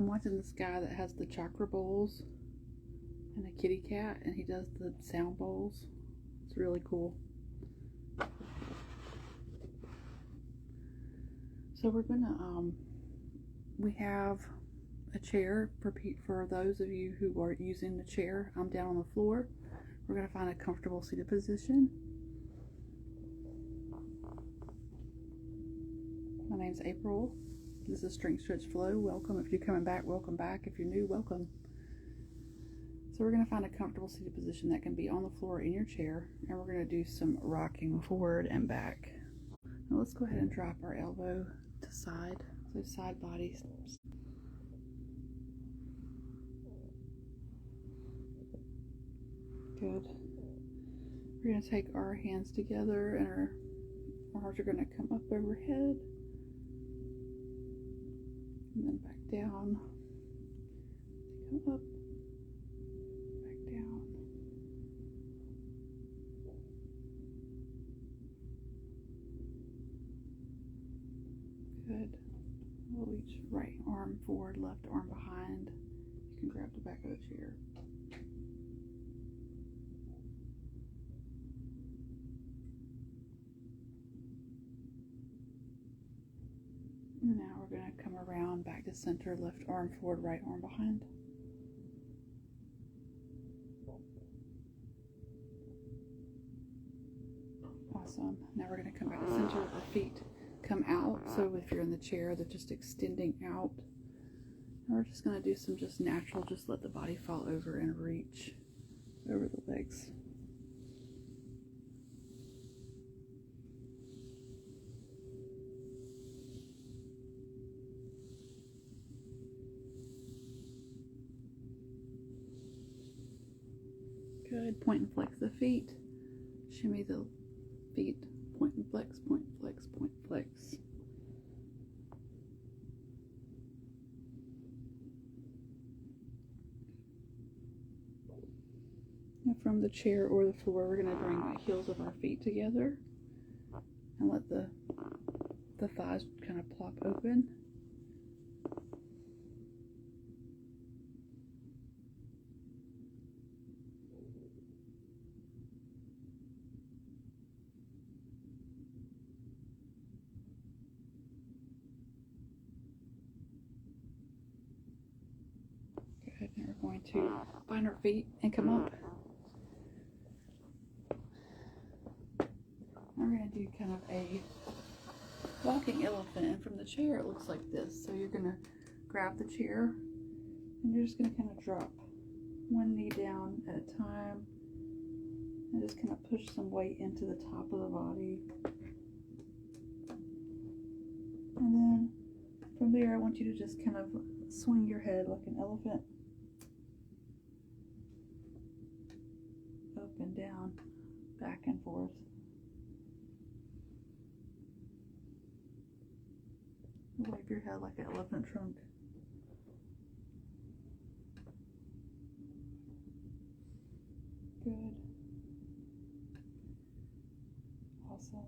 watching this guy that has the chakra bowls and a kitty cat, and he does the sound bowls. It's really cool. So we're gonna we have a chair for those of you who are using the chair. I'm down on the floor. We're gonna find a comfortable seated position. My name's April. This is Strength Stretch Flow. Welcome. If you're coming back, welcome back. If you're new, welcome. So we're going to find a comfortable seated position that can be on the floor in your chair, and we're going to do some rocking forward and back. Now let's go ahead and drop our elbow to side, so side body. Good. We're going to take our hands together, and our arms are going to come up overhead, and then back down, come up, back down. Good. We'll reach right arm forward, left arm behind. You can grab the back of the chair. And now we're going to come around back to center, left arm forward, right arm behind. Awesome. Now we're going to come back to center. Our feet come out. So if you're in the chair, they're just extending out. And we're just going to do some just natural, just let the body fall over and reach over the legs. Good. Point and flex the feet. Shimmy the feet. Point and flex, point and flex, point and flex. And from the chair or the floor, we're going to bring the heels of our feet together and let the thighs kind of plop open. Good. And we're going to bind our feet and come up. We're going to do kind of a walking elephant, and from the chair it looks like this. So you're going to grab the chair and you're just going to kind of drop one knee down at a time and just kind of push some weight into the top of the body. And then from there, I want you to just kind of swing your head like an elephant, up and down, back and forth. Wave your head like an elephant trunk. Good. Awesome.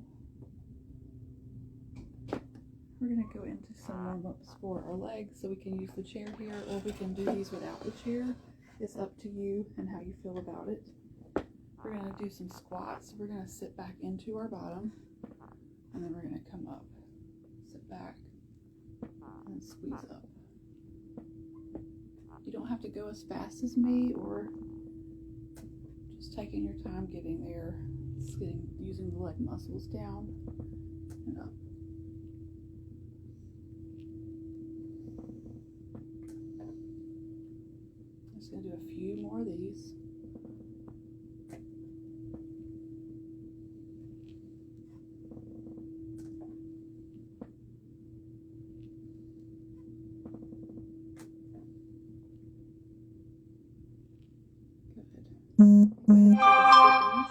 We're going to go into some warm-ups for our legs, so we can use the chair here, or we can do these without the chair. It's up to you and how you feel about it. We're going to do some squats. We're going to sit back into our bottom, and then we're going to come up, sit back, and squeeze up. You don't have to go as fast as me, or just taking your time getting there, using the leg muscles down and up. I'm just going to do a few more of these.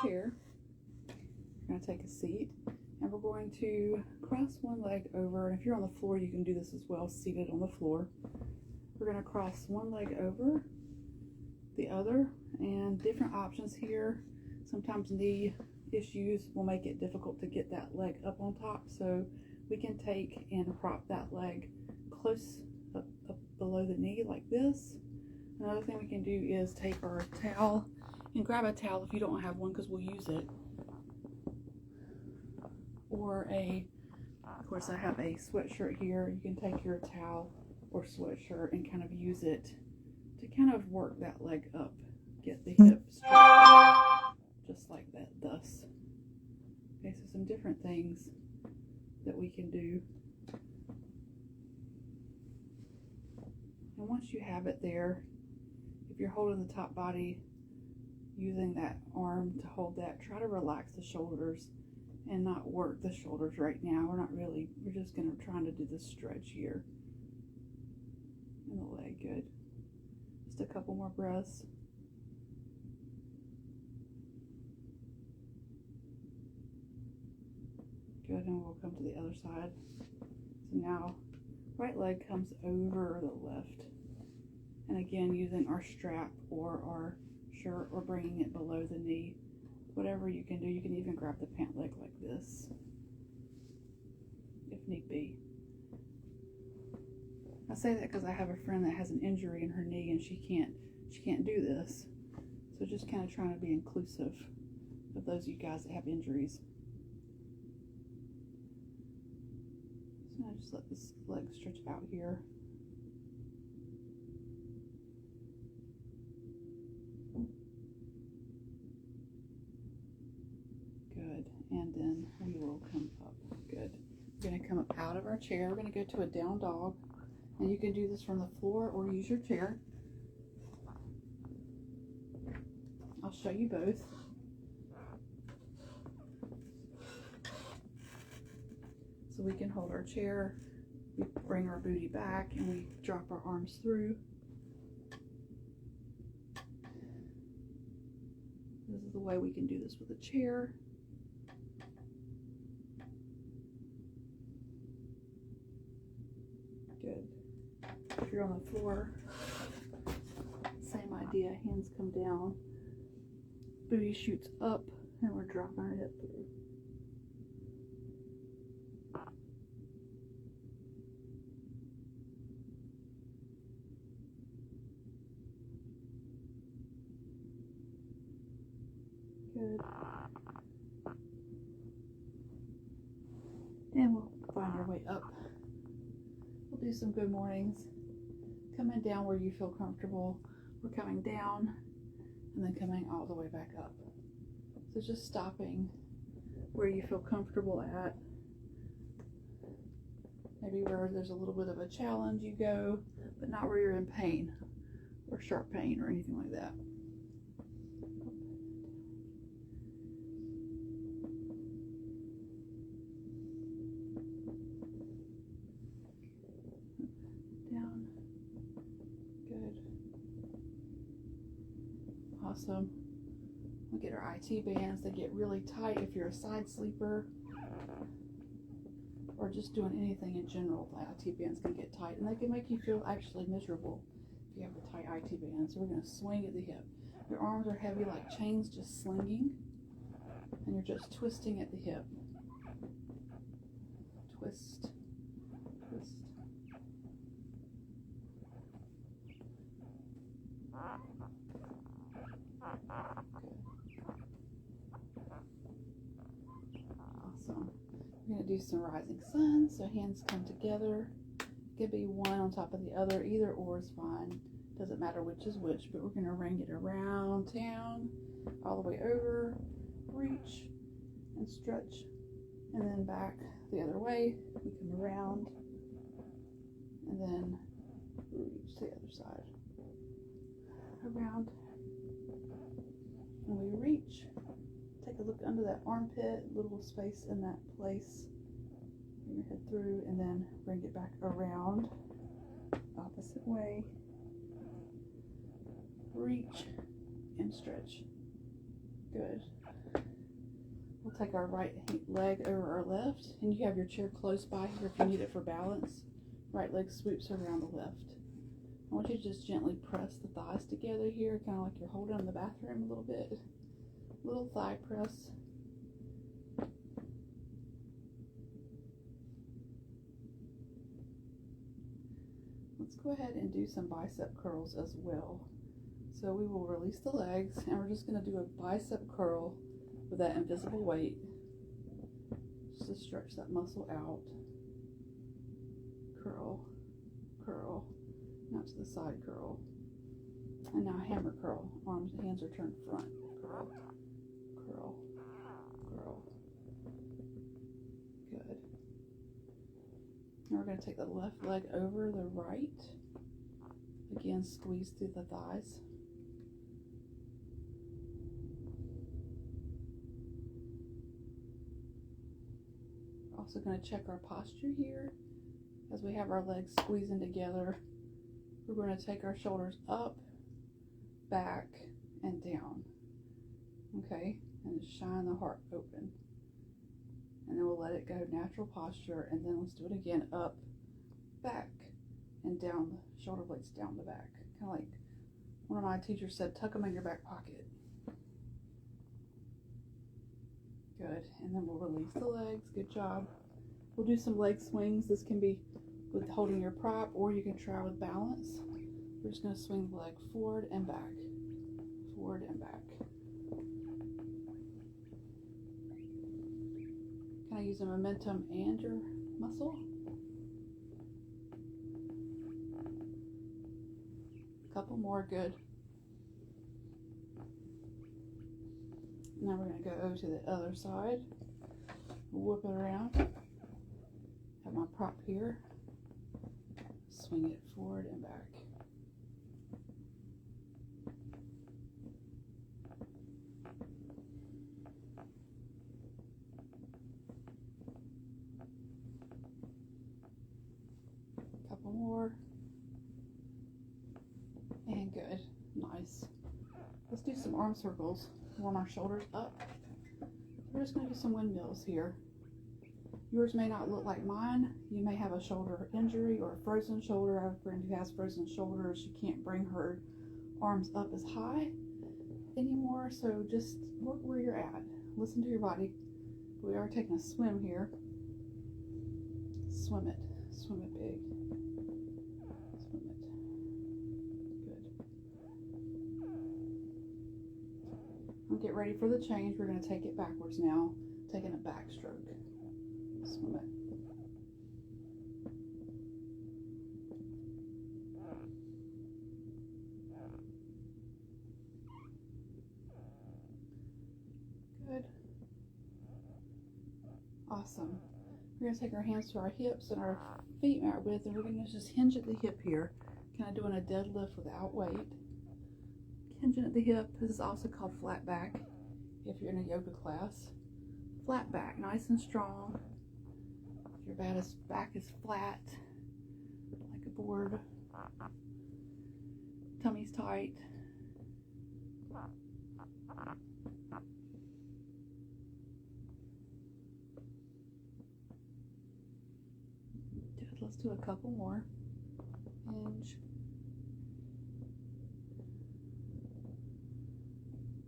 Chair. We're going to take a seat, and we're going to cross one leg over. And if you're on the floor, you can do this as well, seated on the floor. We're going to cross one leg over the other, and different options here. Sometimes knee issues will make it difficult to get that leg up on top, so we can take and prop that leg close up below the knee like this. Another thing we can do is take our towel and grab a towel if you don't have one, because we'll use it. Or of course I have a sweatshirt here. You can take your towel or sweatshirt and kind of use it to kind of work that leg up. Get the hip straight, just like that, thus. Okay, so some different things that we can do. And once you have it there, if you're holding the top body, using that arm to hold that, try to relax the shoulders and not work the shoulders right now. We're just trying to do this stretch here. And the leg, good. Just a couple more breaths. Good, and we'll come to the other side. So now, right leg comes over the left. And again, using our strap or our shirt or bringing it below the knee. Whatever you can do. You can even grab the pant leg like this, if need be. I say that because I have a friend that has an injury in her knee and she can't do this. So just kind of trying to be inclusive of those of you guys that have injuries. So I just let this leg stretch out here. Good, and then we will come up. Good. We're going to come up out of our chair. We're going to go to a down dog, and you can do this from the floor or use your chair. I'll show you both. So we can hold our chair, we bring our booty back, and we drop our arms through. This is the way we can do this with a chair. Good. If you're on the floor, same idea. Hands come down, booty shoots up, and we're dropping our hip through. Good. And we'll find our way up. We'll do some good mornings. Coming down where you feel comfortable. We're coming down and then coming all the way back up. So just stopping where you feel comfortable at. Maybe where there's a little bit of a challenge you go, but not where you're in pain or sharp pain or anything like that. Down. Good. Awesome. We'll get our IT bands. They get really tight if you're a side sleeper or just doing anything in general. The IT bands can get tight and they can make you feel actually miserable if you have a tight IT band. So we're going to swing at the hip. Your arms are heavy like chains, just slinging, and you're just twisting at the hip. Twist, twist. Awesome. We're going to do some rising sun, so hands come together. It could be one on top of the other, either or is fine. Doesn't matter which is which, but we're going to ring it around town, all the way over, reach and stretch, and then back the other way. We come around and then reach the other side. Around, and we reach. Take a look under that armpit, little space in that place. Bring your head through and then bring it back around, opposite way. Reach and stretch. Good. We'll take our right leg over our left, and you have your chair close by here if you need it for balance. Right leg swoops around the left. I want you to just gently press the thighs together here, kind of like you're holding in the bathroom a little bit. Little thigh press. We'll let's go ahead and do some bicep curls as well. So we will release the legs and we're just going to do a bicep curl with that invisible weight, just to stretch that muscle out. Curl, curl, now to the side curl. And now hammer curl, arms and hands are turned front. Curl, curl, curl. Good. Now we're going to take the left leg over the right. Again, squeeze through the thighs. Also going to check our posture here. As we have our legs squeezing together, we're going to take our shoulders up, back, and down. Okay, and just shine the heart open. And then we'll let it go, natural posture, and then let's do it again, up, back, and down, the shoulder blades down the back. Kind of like one of my teachers said, tuck them in your back pocket. Good, and then we'll release the legs, good job. We'll do some leg swings. This can be with holding your prop, or you can try with balance. We're just going to swing the leg forward and back, forward and back. Kind of use the momentum and your muscle. A couple more, good. Now we're going to go over to the other side, whip it around. Have my prop here. Swing it forward and back. Couple more. And good. Nice. Let's do some arm circles. Warm our shoulders up. We're just going to do some windmills here. Yours may not look like mine. You may have a shoulder injury or a frozen shoulder. I have a friend who has frozen shoulders. She can't bring her arms up as high anymore. So just work where you're at. Listen to your body. We are taking a swim here. Swim it. Swim it big. Swim it. Good. We'll get ready for the change. We're going to take it backwards now. Taking a backstroke. Swim it. Good. Awesome. We're going to take our hands to our hips and our feet mat width, and we're going to just hinge at the hip here. Kind of doing a deadlift without weight. Hinging at the hip. This is also called flat back if you're in a yoga class. Flat back, nice and strong. Your back is flat, like a board. Tummy's tight. Good. Let's do a couple more. Hinge.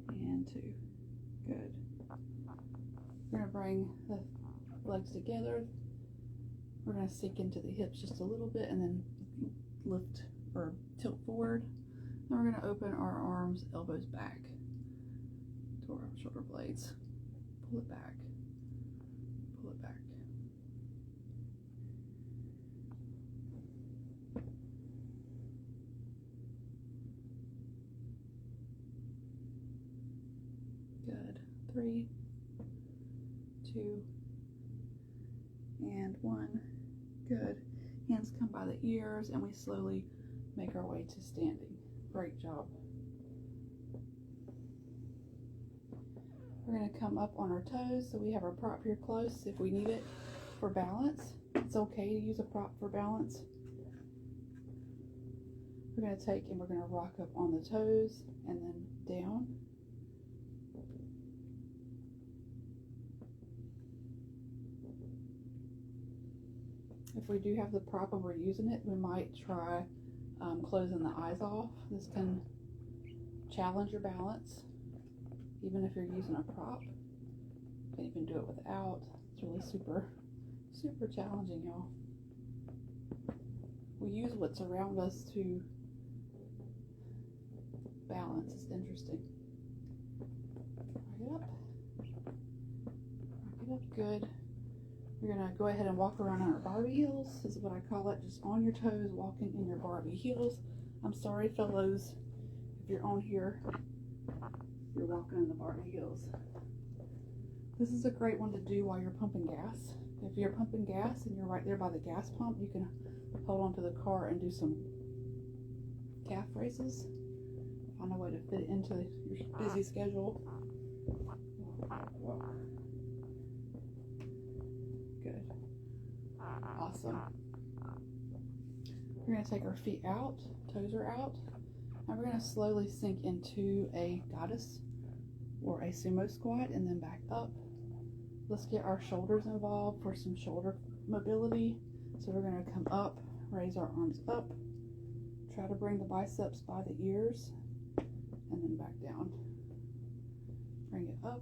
And two. Good. We're going to bring the legs together. We're going to sink into the hips just a little bit and then lift or tilt forward. Then we're going to open our arms, elbows back to our shoulder blades. Pull it back. Pull it back. Good. 3, 2, and 1. Good. Hands come by the ears and we slowly make our way to standing. Great job. We're going to come up on our toes, so we have our prop here close if we need it for balance. It's okay to use a prop for balance. We're going to take and we're going to rock up on the toes and then down. If we do have the prop and we're using it, we might try closing the eyes off. This can challenge your balance, even if you're using a prop. You can even do it without. It's really super challenging, y'all. we use what's around us to balance. It's interesting. Rock it up. Rock it up. Good. We're going to go ahead and walk around on our Barbie heels. This is what I call it. Just on your toes, walking in your Barbie heels. I'm sorry, fellows, if you're on here, you're walking in the Barbie heels. This is a great one to do while you're pumping gas. If you're pumping gas and you're right there by the gas pump, you can hold on to the car and do some calf raises. Find a way to fit it into your busy schedule. Good. Awesome. We're going to take our feet out, toes are out, and we're going to slowly sink into a goddess or a sumo squat and then back up. Let's get our shoulders involved for some shoulder mobility. So we're going to come up, raise our arms up, try to bring the biceps by the ears, and then back down. Bring it up,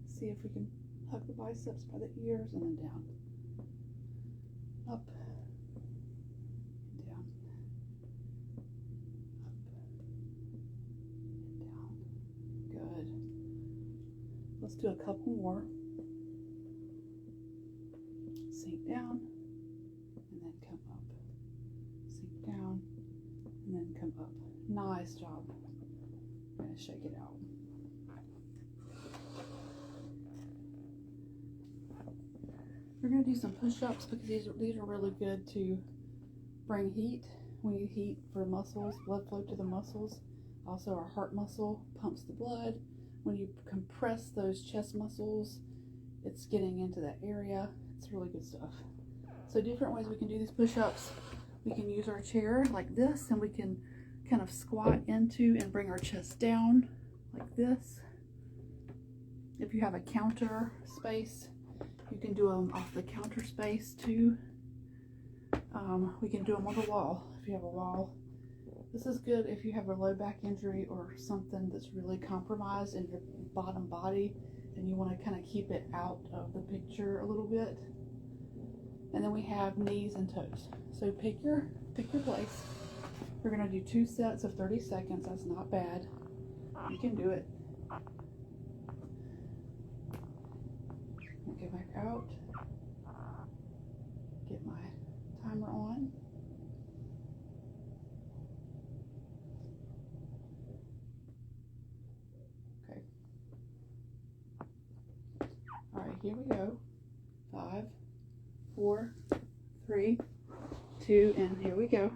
see if we can hug the biceps by the ears, and then down. Up, and down. Up, and down. Good. Let's do a couple more. Sink down, and then come up. Sink down, and then come up. Nice job. I'm going to shake it out. We're going to do some push-ups because these are really good to bring heat. We need heat for muscles, blood flow to the muscles. Also, our heart muscle pumps the blood. When you compress those chest muscles, it's getting into that area. It's really good stuff. So different ways we can do these push-ups. We can use our chair like this, and we can kind of squat into and bring our chest down like this. If you have a counter space, you can do them off the counter space too. We can do them on the wall if you have a wall. This is good if you have a low back injury or something that's really compromised in your bottom body and you want to kind of keep it out of the picture a little bit. And then we have knees and toes. So pick your place. We're going to do 2 sets of 30 seconds. That's not bad. You can do it. I'll get back out. Get my timer on. Okay. All right, here we go. 5, 4, 3, 2, and here we go.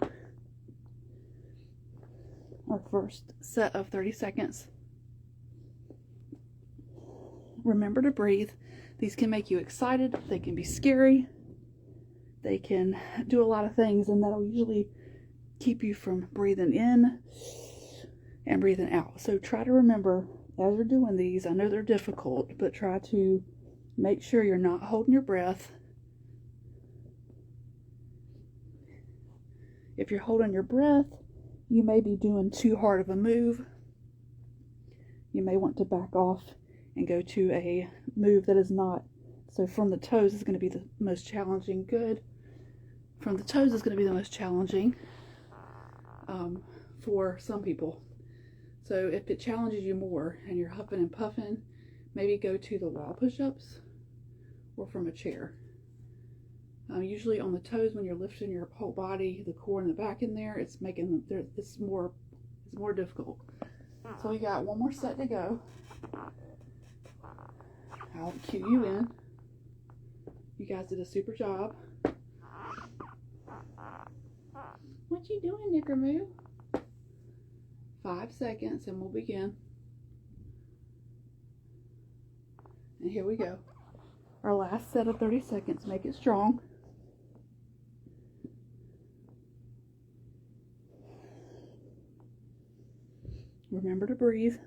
Our first set of 30 seconds. Remember to breathe. These can make you excited. They can be scary. They can do a lot of things, and that'll usually keep you from breathing in and breathing out. So try to remember as you're doing these, I know they're difficult, but try to make sure you're not holding your breath. If you're holding your breath, you may be doing too hard of a move. You may want to back off and go to a move that is not. So from the toes is going to be the most challenging. Good. From the toes is going to be the most challenging for some people. So if it challenges you more and you're huffing and puffing, maybe go to the wall push-ups or from a chair. Usually on the toes, when you're lifting your whole body, the core and the back in there, it's more difficult. So we got one more set to go. I'll cue you in. You guys did a super job. What you doing, Nickermoo? 5 seconds and we'll begin. And here we go. Our last set of 30 seconds. Make it strong. Remember to breathe.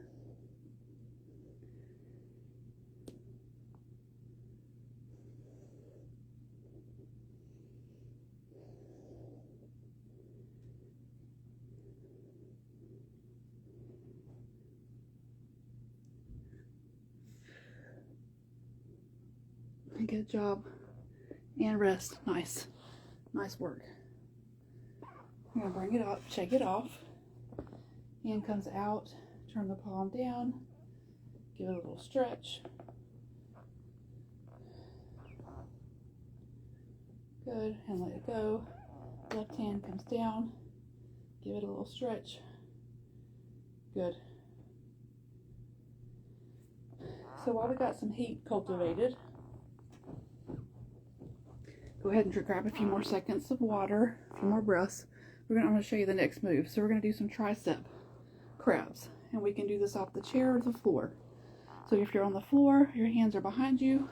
Good job. And rest. Nice. Nice work. You're going to bring it up, shake it off. Hand comes out, turn the palm down, give it a little stretch. Good, and let it go. Left hand comes down, give it a little stretch. Good. So while we got some heat cultivated, go ahead and grab a few more seconds of water, a few more breaths. I'm going to show you the next move. So we're going to do some tricep crabs, and we can do this off the chair or the floor. So if you're on the floor, your hands are behind you,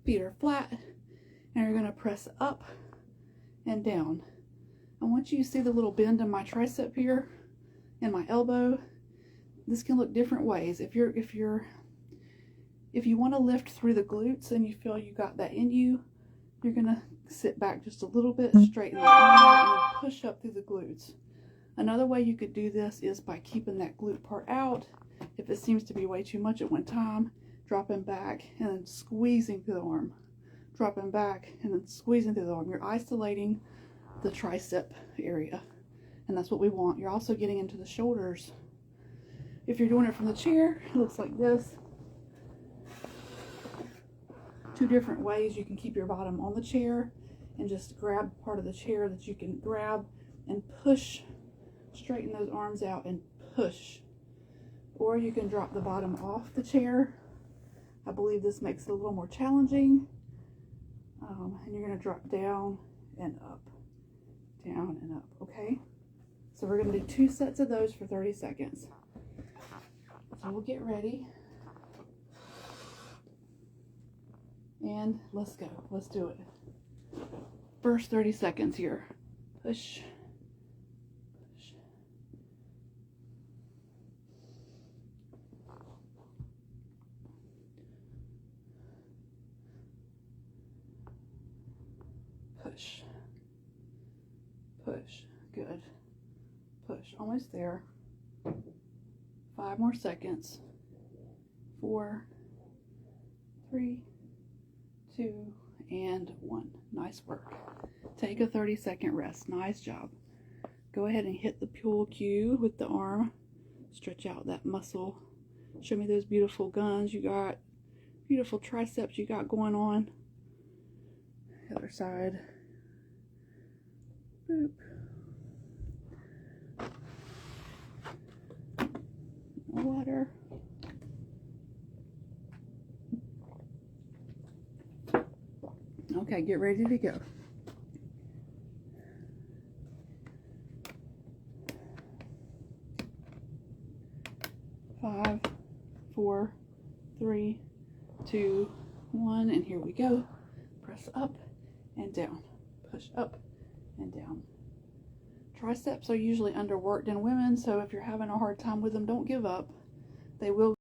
feet are flat, and you're going to press up and down. I want you to see the little bend in my tricep here and my elbow. This can look different ways. If you want to lift through the glutes and you feel you got that in you, you're going to sit back just a little bit, straighten the arm out, and then push up through the glutes. Another way you could do this is by keeping that glute part out. If it seems to be way too much at one time, dropping back and then squeezing through the arm. Dropping back and then squeezing through the arm. You're isolating the tricep area, and that's what we want. You're also getting into the shoulders. If you're doing it from the chair, it looks like this. Two different ways you can keep your bottom on the chair and just grab part of the chair that you can grab and push. Straighten those arms out and push. Or you can drop the bottom off the chair. I believe this makes it a little more challenging. And you're going to drop down and up, down and up, okay? So we're going to do 2 sets of those for 30 seconds. So we'll get ready. And let's go. Let's do it. First 30 seconds here. Push. Push. Push. Push. Good. Push. Almost there. 5 more seconds. 4, 3, 2, and 1. Nice work. Take a 30-second rest. Nice job. Go ahead and hit the pull cue with the arm. Stretch out that muscle. Show me those beautiful guns you got. Beautiful triceps you got going on. The other side. Boop. Water. Okay, get ready to go. 5, 4, 3, 2, 1, and here we go. Press up and down. Push up and down. Triceps are usually underworked in women, so if you're having a hard time with them, don't give up. They will